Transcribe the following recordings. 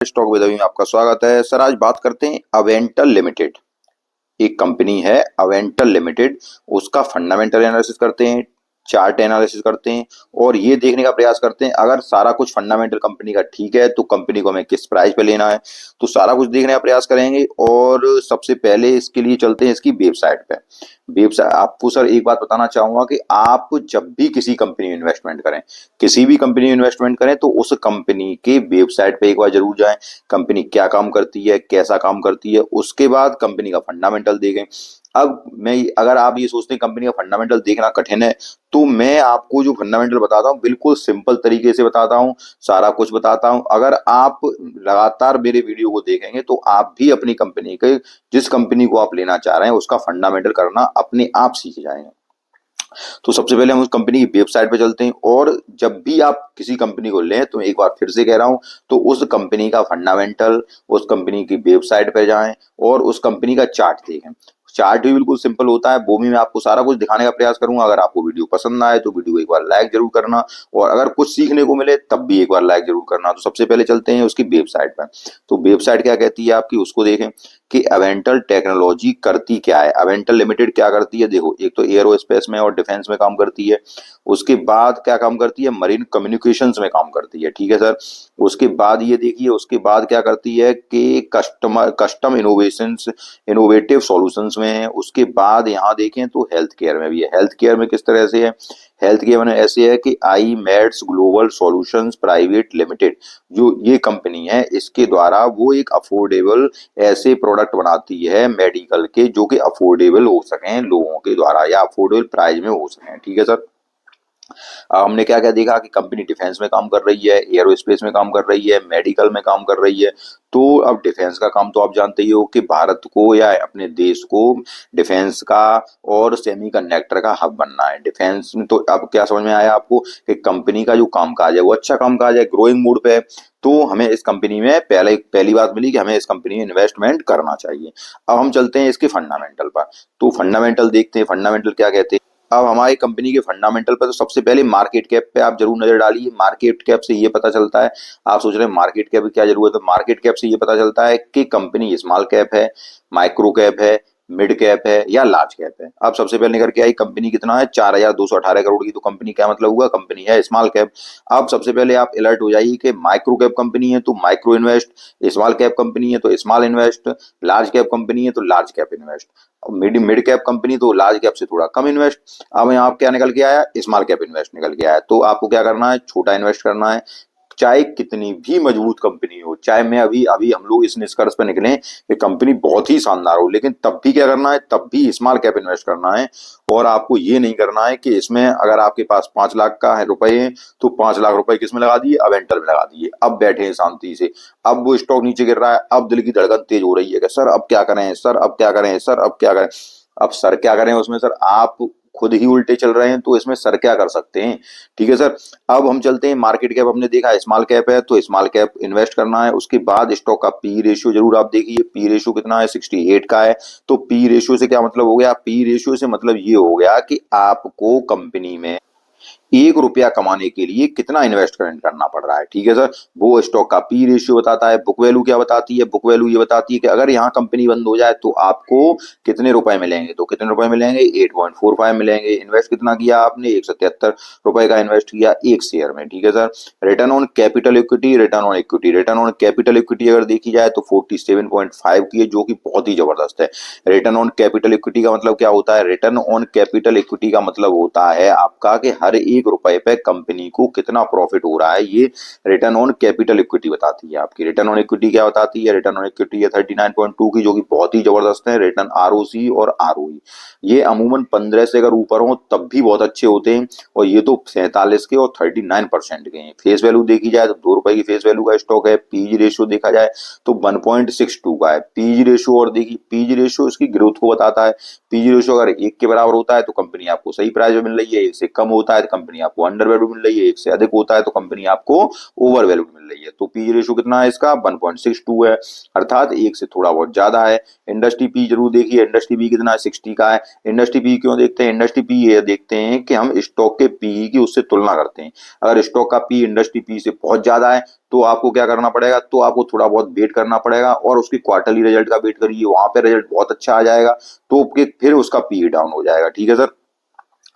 Stock with में आपका स्वागत है सर। आज बात करते हैं अवेंटल लिमिटेड। एक कंपनी है अवेंटल लिमिटेड, उसका फंडामेंटल एनालिसिस करते हैं, चार्ट एनालिसिस करते हैं और ये देखने का प्रयास करते हैं अगर सारा कुछ फंडामेंटल कंपनी का ठीक है तो कंपनी को हमें किस प्राइस पे लेना है, तो सारा कुछ देखने का प्रयास करेंगे। और सबसे पहले इसके लिए चलते हैं इसकी वेबसाइट पे। वेबसाइट आपको सर एक बात बताना चाहूंगा कि आप जब भी किसी कंपनी में इन्वेस्टमेंट करें, किसी भी कंपनी में इन्वेस्टमेंट करें तो उस कंपनी के वेबसाइट पे एक बार जरूर जाएं। कंपनी क्या काम करती है, कैसा काम करती है, उसके बाद कंपनी का फंडामेंटल देखें। अब मैं अगर आप ये सोचते हैं कंपनी का फंडामेंटल देखना कठिन है, तो मैं आपको जो फंडामेंटल बताता हूँ बिल्कुल सिंपल तरीके से बताता हूँ, सारा कुछ बताता हूँ। अगर आप लगातार मेरे वीडियो को देखेंगे तो आप भी अपनी कंपनी के, जिस कंपनी को आप लेना चाह रहे हैं उसका फंडामेंटल करना अपने आप सीख जाएंगे। तो सबसे पहले हम उस कंपनी की वेबसाइट पे चलते हैं और जब भी आप किसी कंपनी को लें तो एक बार फिर से कह रहा हूं, तो उस कंपनी का फंडामेंटल, उस कंपनी की वेबसाइट पे जाएं और उस कंपनी का चार्ट देखें। चार्ट भी बिल्कुल सिंपल होता है, वो भी मैं आपको सारा कुछ दिखाने का प्रयास करूंगा। अगर आपको वीडियो पसंद आए तो वीडियो को एक बार लाइक जरूर करना और अगर कुछ सीखने को मिले तब भी एक बार लाइक जरूर करना। तो सबसे पहले चलते हैं उसकी वेबसाइट पर। तो वेबसाइट क्या कहती है आपकी, उसको देखें कि अवेंटल टेक्नोलॉजी करती क्या है, अवेंटल लिमिटेड क्या करती है। देखो, एक तो एरोस्पेस में और डिफेंस में काम करती है, उसके बाद क्या काम करती है, मरीन कम्युनिकेशंस में काम करती है। ठीक है सर। उसके बाद ये देखिए, उसके बाद क्या करती है कि कस्टम इनोवेशंस, इनोवेटिव सॉल्यूशंस में है। उसके बाद यहाँ देखें तो हेल्थ केयर में भी है। हेल्थ केयर में किस तरह से है, हेल्थ केयर में ऐसे है कि I Meds Global Solutions Private Limited, जो ये कंपनी है इसके द्वारा वो एक अफोर्डेबल ऐसे प्रोडक्ट बनाती है मेडिकल के जो कि अफोर्डेबल हो सकें लोगों के द्वारा या अफोर्डेबल प्राइस में हो सकें। ठीक है सर। अब हमने क्या क्या देखा कि कंपनी डिफेंस में काम कर रही है, एरोस्पेस में काम कर रही है, मेडिकल में काम कर रही है। तो अब डिफेंस का काम तो आप जानते ही हो कि भारत को या अपने देश को डिफेंस का और सेमीकंडक्टर का हब बनना है। डिफेंस में तो अब क्या समझ में आया आपको कि कंपनी का जो कामकाज है वो अच्छा कामकाज है, ग्रोइंग मूड पे है। तो हमें इस कंपनी में पहली बात मिली कि हमें इस कंपनी में इन्वेस्टमेंट करना चाहिए। अब हम चलते हैं इसके फंडामेंटल पर। तो फंडामेंटल देखते हैं, फंडामेंटल क्या कहते हैं। अब हमारी कंपनी के फंडामेंटल पर तो सबसे पहले मार्केट कैप पे आप जरूर नजर डालिए। मार्केट कैप से ये पता चलता है, आप सोच रहे हैं मार्केट कैप की क्या जरूरत है, मार्केट कैप से ये पता चलता है कि कंपनी स्मॉल कैप है, माइक्रो कैप है, मिड कैप है या लार्ज कैप है। अब सबसे पहले निकल के आई कंपनी कितना है, 4,218 करोड़ की। तो कंपनी क्या मतलब हुआ, कंपनी है स्मॉल कैप। अब सबसे पहले आप अलर्ट हो जाइए कि माइक्रो कैप कंपनी है तो micro invest, small cap company है तो small invest, large cap company है तो large cap invest, mid mid cap company तो लार्ज कैप से थोड़ा कम इन्वेस्ट। अब यहाँ क्या निकल के आया, स्मॉल कैप इन्वेस्ट निकल के आया। तो आपको क्या करना है, छोटा इन्वेस्ट करना है। चाहे कितनी भी मजबूत कंपनी हो, चाहे मैं अभी अभी हम लोग इस निष्कर्ष पर निकले कि कंपनी बहुत ही शानदार हो, लेकिन तब भी क्या करना है, तब भी स्मॉल कैप इन्वेस्ट करना है। और आपको ये नहीं करना है कि इसमें अगर आपके पास 5 लाख का है रुपए है तो 5 लाख रुपए किसमें लगा दिए, अवेंटल में लगा दिए, अब बैठे हैं शांति से। अब वो स्टॉक नीचे गिर रहा है, अब दिल की धड़कन तेज हो रही है कि सर अब क्या करें, सर अब क्या करें, सर अब क्या करें। अब सर क्या करें उसमें, सर आप खुद ही उल्टे चल रहे हैं तो इसमें सर क्या कर सकते हैं। ठीक है सर। अब हम चलते हैं मार्केट कैप, हमने देखा स्मॉल कैप है तो स्मॉल कैप इन्वेस्ट करना है। उसके बाद स्टॉक का पी रेशियो जरूर आप देखिए, पी रेशियो कितना है, 68 का है। तो पी रेशियो से क्या मतलब हो गया, पी रेशियो से मतलब ये हो गया कि आपको कंपनी में 1 रुपया कमाने के लिए कितना इन्वेस्टमेंट करना पड़ रहा है। ठीक है सर। वो स्टॉक का पी रेशियो बताता है। बुक वैल्यू क्या बताती है, बुक वैल्यू ये बताती है कि अगर यहाँ कंपनी बंद हो जाए तो आपको कितने रुपए मिलेंगे, तो कितने रुपए मिलेंगे, 8.45 मिलेंगे। इन्वेस्ट कितना किया आपने, 173 रुपए का इन्वेस्ट किया एक शेयर में। ठीक है sir. Return on capital equity, return on equity, return on capital equity अगर देखी जाए तो 47.5 की है, जो कि बहुत ही जबरदस्त है। रिटर्न ऑन कैपिटल इक्विटी का मतलब क्या होता है, रिटर्न ऑन कैपिटल इक्विटी का मतलब होता है आपका कि हर 1 रुपए पे कंपनी को कितना प्रॉफिट हो रहा है, ये रिटर्न ऑन कैपिटल इक्विटी बताती है आपकी। रिटर्न ऑन इक्विटी क्या बताती है, रिटर्न ऑन इक्विटी है 39.2 की, जो कि बहुत ही जबरदस्त है। रिटर्न आरओसी और आरओई ये अमूमन 15 से अगर ऊपर हो तब भी बहुत अच्छे होते हैं, और ये तो 47 के और 39% के हैं। फेस वैल्यू देखी जाए तो 2 रुपए की फेस वैल्यू का स्टॉक है। पीजी रेशियो देखा जाए तो 1.62 का है पीजी रेशियो। और देखिए पीजी रेशियो इसकी ग्रोथ को बताता है। पीजी रेशियो अगर 1 के बराबर होता है तो कंपनी आपको सही प्राइस में मिल रही है, 1 से कम होता है तो कंपनी कंपनी आपको अंडर वैल्यूड मिल रही है, 1 से अधिक होता है तो कंपनी आपको ओवर वैल्यूड मिल रही है। तो पी रेशियो कितना है इसका 1.62 है, अर्थात 1 से थोड़ा बहुत ज्यादा है। इंडस्ट्री पी जरूर देखिए, इंडस्ट्री पी कितना है 60 का है। इंडस्ट्री पी क्यों देखते हैं, इंडस्ट्री पी ये देखते हैं कि हम स्टॉक के पी की उससे तुलना करते हैं। अगर स्टॉक का पी इंडस्ट्री पी से बहुत ज्यादा है तो आपको क्या करना पड़ेगा, तो आपको थोड़ा बहुत वेट करना पड़ेगा और उसकी क्वार्टरली रिजल्ट का वेट करिए, वहां पे रिजल्ट बहुत अच्छा आ जाएगा तो फिर उसका पी डाउन हो जाएगा। ठीक है सर।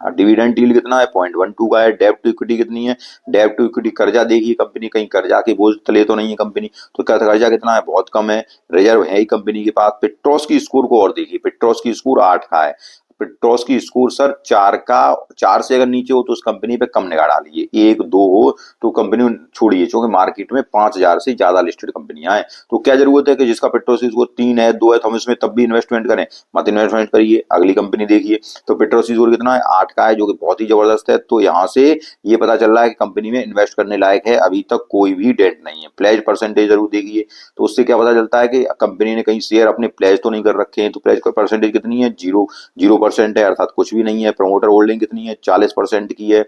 डिविडेंड यील्ड कितना है 0.12 का है। डेब्ट टू इक्विटी कितनी है, डेब्ट टू इक्विटी कर्जा देखिए कंपनी कहीं कर्जा के बोझ तले तो नहीं है कंपनी, तो कर्जा कितना है बहुत कम है, रिजर्व है ही कंपनी के पास। पेट्रोस की स्कोर को और देखिए, पेट्रोस की स्कोर 8 का है। पेट्रोस की स्कोर सर 4 से अगर नीचे हो तो उस कंपनी पे कम निगाह डालिए, 1 2 हो तो कंपनी छोड़िए, क्योंकि मार्केट में 5,000 से ज्यादा लिस्टेड कंपनियां हैं। तो क्या जरूरत है कि जिसका पेट्रोस की स्कोर 3 है 2 है तो हम इसमें तब भी इन्वेस्टमेंट करें, मत इन्वेस्टमेंट करिए, अगली कंपनी देखिए। तो पेट्रोस की स्कोर कितना है 8 का है, जो कि बहुत ही जबरदस्त है। तो यहाँ से ये पता चल रहा है कि कंपनी में इन्वेस्ट करने लायक है, अभी तक कोई भी डेट नहीं है। प्लेज परसेंटेज जरूर देखिए, तो उससे क्या पता चलता है कि कंपनी ने कहीं शेयर अपने प्लेज तो नहीं कर रखे हैं। तो प्लेज परसेंटेज कितनी है 0% है, अर्थात कुछ भी नहीं है। प्रमोटर होल्डिंग कितनी है 40% की है।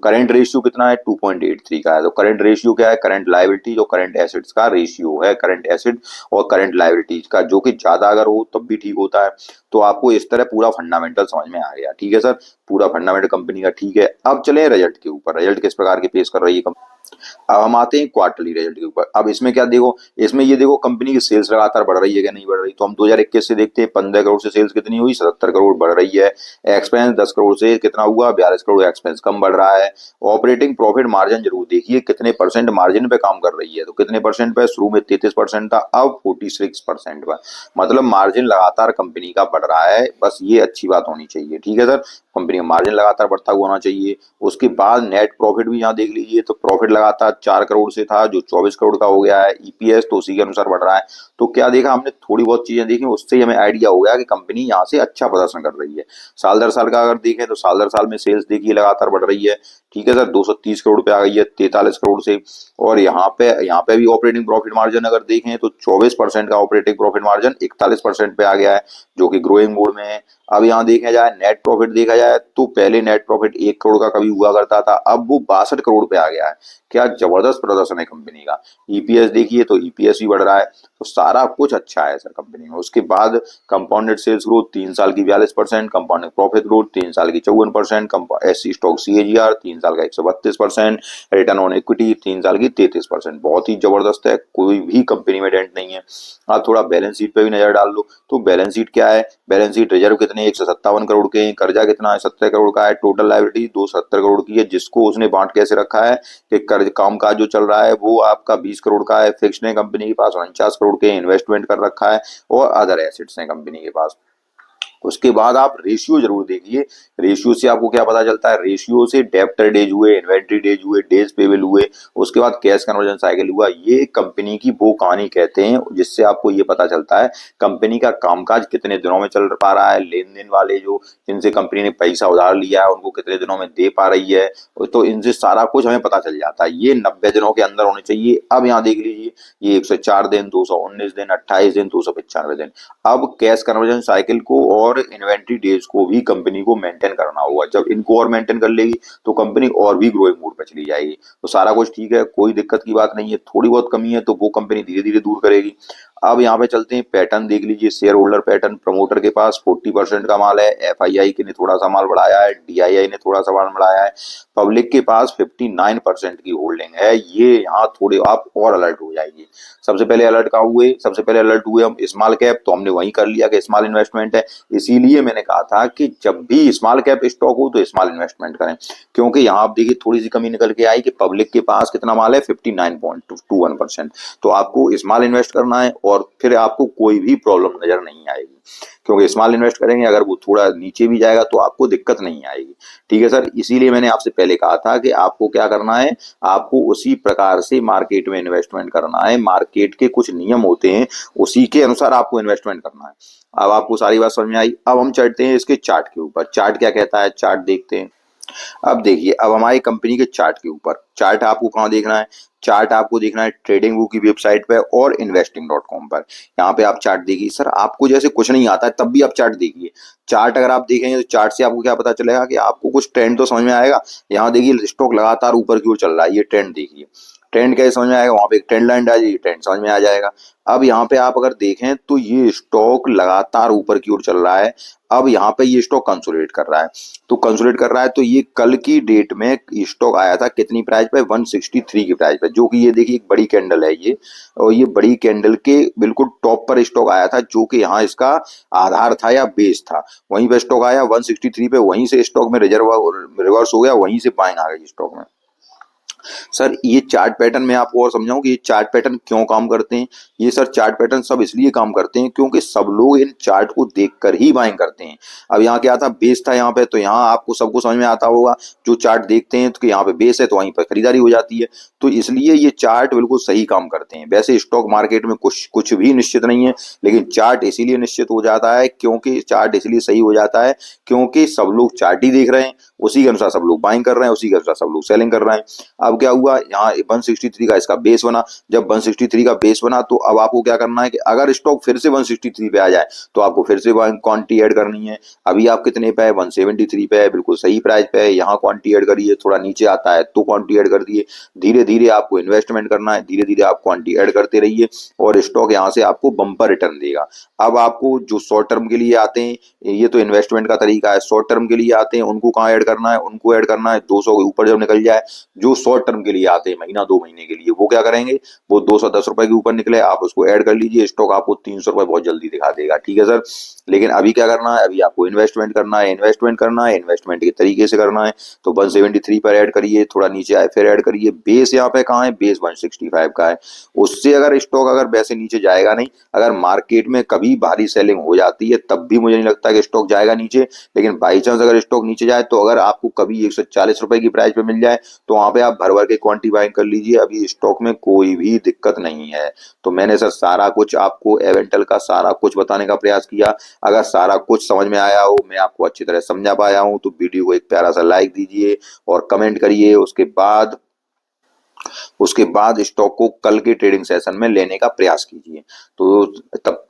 करंट रेशियो कितना है 2.83 का है। तो करंट रेशियो क्या है, करंट लायबिलिटी जो करंट एसेट्स का रेशियो है, करंट एसेट और करंट लायबिलिटीज का, जो कि ज्यादा अगर हो तब भी ठीक होता है। तो आपको इस तरह पूरा फंडामेंटल समझ में आ गया। ठीक है सर, पूरा फंडामेंटल कंपनी का ठीक है। अब चले रिजल्ट के ऊपर, रिजल्ट किस प्रकार के पेश कर रही है कंपनी। अब हम आते हैं क्वार्टरली रिजल्ट के ऊपर। अब इसमें क्या देखो, इसमें ये देखो कंपनी की सेल्स लगातार बढ़ रही है क्या नहीं बढ़ रही। तो हम 2021 से देखते हैं 15 करोड़ से सेल्स कितनी हुई 77 करोड़ बढ़ रही है। एक्सपेंस 10 करोड़ से कितना हुआ 42 करोड़, एक्सपेंस कम बढ़ रहा है। ऑपरेटिंग प्रॉफिट मार्जिन जरूर देखिए कितने परसेंट मार्जिन पे काम कर रही है। तो कितने परसेंट पे, शुरू में 33% था, अब 46% पर, मतलब मार्जिन लगातार कंपनी का बढ़ रहा है। बस ये अच्छी बात होनी चाहिए। ठीक है सर, कंपनी का मार्जिन लगातार बढ़ता हुआ होना चाहिए। उसके बाद नेट प्रॉफिट भी यहाँ देख लीजिए, तो प्रॉफिट लगातार 4 करोड़ से था जो 24 करोड़ का हो गया है। ईपीएस तो उसी के अनुसार बढ़ रहा है। तो क्या देखा हमने, थोड़ी बहुत चीजें देखी, उससे ही हमें आइडिया हो गया कि कंपनी यहाँ से अच्छा प्रदर्शन कर रही है। साल दर साल का अगर देखें तो साल दर साल में सेल्स देखिए लगातार बढ़ रही है। ठीक है सर, 230 करोड़ पे आ गई है 43 करोड़ से। और यहाँ पे भी ऑपरेटिंग प्रॉफिट मार्जिन अगर देखें तो 24% का ऑपरेटिंग प्रॉफिट मार्जिन 41% पे आ गया है, जो कि ग्रोइंग मोड में है। अब यहाँ देखा जाए नेट प्रॉफिट देखा जाए तो पहले नेट प्रॉफिट 1 करोड़ का कभी हुआ करता था, अब वो 62 करोड़ पे आ गया है। क्या जबरदस्त प्रदर्शन है कंपनी का। ईपीएस देखिए तो ईपीएस भी बढ़ रहा है। तो सारा कुछ अच्छा है सर कंपनी में। उसके बाद कंपाउंडेड सेल्स ग्रोथ 3 साल की 42%, कंपाउंडेड प्रॉफिट ग्रोथ 3 साल की 54%, एससी स्टॉक सीएजीआर 3 साल का 132%, रिटर्न ऑन इक्विटी 3 साल की 33%। बहुत ही जबरदस्त है, कोई भी कंपनी में डेंट नहीं है। आप थोड़ा बैलेंस शीट पे भी नजर डाल लो, तो बैलेंस शीट क्या है, बैलेंस शीट रिजर्व कितने 157 करोड़ के हैं, कर्जा कितना है 17 करोड़ का है, टोटल लायबिलिटी 270 करोड़ की है, जिसको उसने बांट कैसे रखा है कि कर्ज काम काज जो चल रहा है वो आपका 20 करोड़ का है, फिक्स्ड है कंपनी के पास 49 करोड़ के इन्वेस्टमेंट कर रखा है, और अदर एसेट्स हैं कंपनी के पास। उसके बाद आप रेशियो जरूर देखिए, रेशियो से आपको क्या पता चलता है, रेशियो से डेब्टर डेज हुए, इन्वेंट्री डेज हुए, डेज पेबल हुए, उसके बाद कैश कन्वर्जन साइकिल हुआ। ये कंपनी की वो कहानी कहते हैं जिससे आपको ये पता चलता है कंपनी का कामकाज कितने दिनों में चल पा रहा है, लेन देन वाले जो जिनसे कंपनी ने पैसा उधार लिया है उनको कितने दिनों में दे पा रही है। तो इनसे सारा कुछ हमें पता चल जाता है। ये 90 दिनों के अंदर होने चाहिए। अब यहाँ देख लीजिए, ये 104 दिन, 219 दिन, 28 दिन, 295 दिन। अब कैश कन्वर्जन साइकिल को और इन्वेंट्री डेज को भी कंपनी को मेंटेन करना होगा। जब इनको और मेंटेन कर लेगी तो कंपनी और भी ग्रोइंग मोड पे चली जाएगी। तो सारा कुछ ठीक है, कोई दिक्कत की बात नहीं है। थोड़ी बहुत कमी है तो वो कंपनी धीरे धीरे दूर करेगी। अब यहाँ पे चलते हैं, पैटर्न देख लीजिए, शेयर होल्डर पैटर्न। प्रमोटर के पास 40% का माल है, एफआईआई ने थोड़ा सा माल बढ़ाया है, डीआईआई ने थोड़ा सा माल बढ़ाया है, पब्लिक के पास 59% की होल्डिंग है। ये यहाँ थोड़े आप और अलर्ट हो जाएगी। सबसे पहले अलर्ट कहाँ हुए, सबसे पहले अलर्ट हुए हम स्मॉल कैप, तो हमने वहीं कर लिया कि स्मॉल इन्वेस्टमेंट है। इसीलिए मैंने कहा था कि जब भी स्मॉल कैप स्टॉक हो तो स्मॉल इन्वेस्टमेंट करें, क्योंकि यहाँ आप देखिए थोड़ी सी कमी निकल के आई कि पब्लिक के पास कितना माल है 59.21%। तो आपको स्मॉल इन्वेस्ट करना है और फिर आपको कोई भी प्रॉब्लम नजर नहीं आएगी, क्योंकि स्मॉल इन्वेस्ट करेंगे अगर वो थोड़ा नीचे भी जाएगा तो आपको दिक्कत नहीं आएगी। ठीक है सर, इसीलिए मैंने आपसे पहले कहा था कि आपको क्या करना है, आपको उसी प्रकार से मार्केट में इन्वेस्टमेंट करना है। मार्केट के कुछ नियम होते हैं, उसी के अनुसार आपको इन्वेस्टमेंट करना है। अब आपको सारी बात समझ में आई। अब हम चढ़ते हैं इसके चार्ट के ऊपर। चार्ट क्या कहता है, चार्ट देखते हैं। अब देखिए, अब हमारी कंपनी के चार्ट के ऊपर, चार्ट आपको कहाँ देखना है, चार्ट आपको देखना है ट्रेडिंग व्यू की वेबसाइट पे और इन्वेस्टिंग.com पर। यहाँ पे आप चार्ट देखिए। सर आपको जैसे कुछ नहीं आता है तब भी आप चार्ट देखिए। चार्ट अगर आप देखेंगे तो चार्ट से आपको क्या पता चलेगा कि आपको कुछ ट्रेंड तो समझ में आएगा। यहाँ देखिए स्टॉक लगातार ऊपर की ओर चल रहा है, ये ट्रेंड देखिए। ट्रेंड कैसे समझ में आएगा, वहां पे एक ट्रेंड लाइन डालिए, ट्रेंड समझ में आ जाएगा। अब यहाँ पे आप अगर देखें तो ये स्टॉक लगातार ऊपर की ओर चल रहा है। अब यहाँ पे ये स्टॉक कंसोलिडेट कर रहा है, तो कंसोलिडेट कर रहा है। तो ये कल की डेट में स्टॉक आया था कितनी प्राइस पे, 163 की प्राइस पे, जो कि ये देखिए एक बड़ी कैंडल है ये। और ये बड़ी कैंडल के बिल्कुल टॉप पर स्टॉक आया था, जो कि यहाँ इसका आधार था या बेस था। वहीं पे स्टॉक आया 163 पे, वहीं से स्टॉक में रिवर्स हो गया, वहीं से बाइंग आ गई स्टॉक में। सर ये चार्ट पैटर्न मैं आपको और समझाऊं कि ये चार्ट पैटर्न क्यों काम करते हैं। ये सर चार्ट पैटर्न सब इसलिए काम करते हैं क्योंकि सब लोग इन चार्ट को देखकर ही बाइंग करते हैं। अब यहाँ क्या था, बेस था यहाँ पे, तो यहाँ आपको सबको समझ में आता होगा, जो चार्ट देखते हैं तो कि यहाँ पे बेस है तो वहीं पर खरीदारी हो जाती है। तो इसलिए ये चार्ट बिल्कुल सही काम करते हैं। वैसे स्टॉक मार्केट में कुछ कुछ भी निश्चित नहीं है, लेकिन चार्ट इसीलिए निश्चित हो जाता है, क्योंकि चार्ट इसलिए सही हो जाता है क्योंकि सब लोग चार्ट ही देख रहे हैं, उसी के अनुसार सब लोग बाइंग कर रहे हैं, उसी के अनुसार सब लोग सेलिंग कर रहे हैं। अब क्या हुआ, यहाँ 163 का इसका बेस बना। जब 163 का बेस बना तो अब आपको क्या करना है कि अगर स्टॉक फिर से 163 पे आ जाए तो आपको फिर से क्वांटिटी ऐड करनी है। अभी आप कितने पे है, 173 पे है, बिल्कुल सही प्राइस पे है। यहाँ क्वांटिटी ऐड करिए, थोड़ा नीचे आता है तो क्वांटिटी ऐड कर दिए। धीरे धीरे आपको इन्वेस्टमेंट करना है, धीरे धीरे आप क्वांटिटी ऐड करते रहिए और स्टॉक यहाँ से आपको बम्पर रिटर्न देगा। अब आपको जो शॉर्ट टर्म के लिए आते हैं, ये तो इन्वेस्टमेंट का तरीका है। शॉर्ट टर्म के लिए आते हैं उनको कहाँ ऐड करना है, उनको ऐड करना है 200 के ऊपर जब निकल जाए। जो शॉर्ट टर्म के लिए आते हैं महीना 2 महीने के लिए, वो क्या करेंगे, वो 210 रुपए के ऊपर निकले आप उसको ऐड कर लीजिए, स्टॉक आपको 300 रुपए बहुत जल्दी दिखा देगा। ठीक है सर। लेकिन अभी क्या करना है, अभी आपको इन्वेस्टमेंट करना है, इन्वेस्टमेंट करना है, इन्वेस्टमेंट के तरीके से करना है। तो 173 पर ऐड करिए, थोड़ा नीचे आए फिर ऐड करिए। बेस यहाँ पे कहाँ है, बेस 165 का है। उससे अगर स्टॉक अगर वैसे नीचे जाएगा नहीं, अगर मार्केट में कभी भारी सेलिंग हो जाती है तब भी मुझे नहीं लगता कि स्टॉक जाएगा नीचे। लेकिन बाई चांस अगर स्टॉक नीचे जाए तो अगर आपको कभी 140 रुपए की प्राइस पे मिल जाए तो वहां पे आप भर भर के क्वांटिटी बाइंग कर लीजिए। अभी स्टॉक में कोई भी दिक्कत नहीं है। तो मैंने सर सारा कुछ आपको एवेंटल का सारा कुछ बताने का प्रयास किया। अगर सारा कुछ समझ में आया हो, मैं आपको अच्छी तरह समझा पाया हूं, तो वीडियो को एक प्यारा सा लाइक दीजिए और कमेंट करिए। उसके बाद स्टॉक को कल के ट्रेडिंग सेशन में लेने का प्रयास कीजिए। तो तब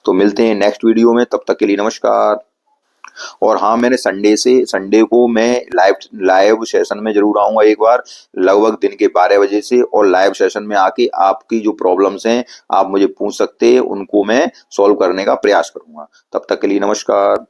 तो मिलते हैं नेक्स्ट वीडियो में, तब तक के लिए नमस्कार। और हाँ, मैंने संडे को मैं लाइव लाइव सेशन में जरूर आऊंगा एक बार, लगभग दिन के 12 बजे से। और लाइव सेशन में आके आपकी जो प्रॉब्लम्स हैं आप मुझे पूछ सकते हैं, उनको मैं सॉल्व करने का प्रयास करूंगा। तब तक के लिए नमस्कार।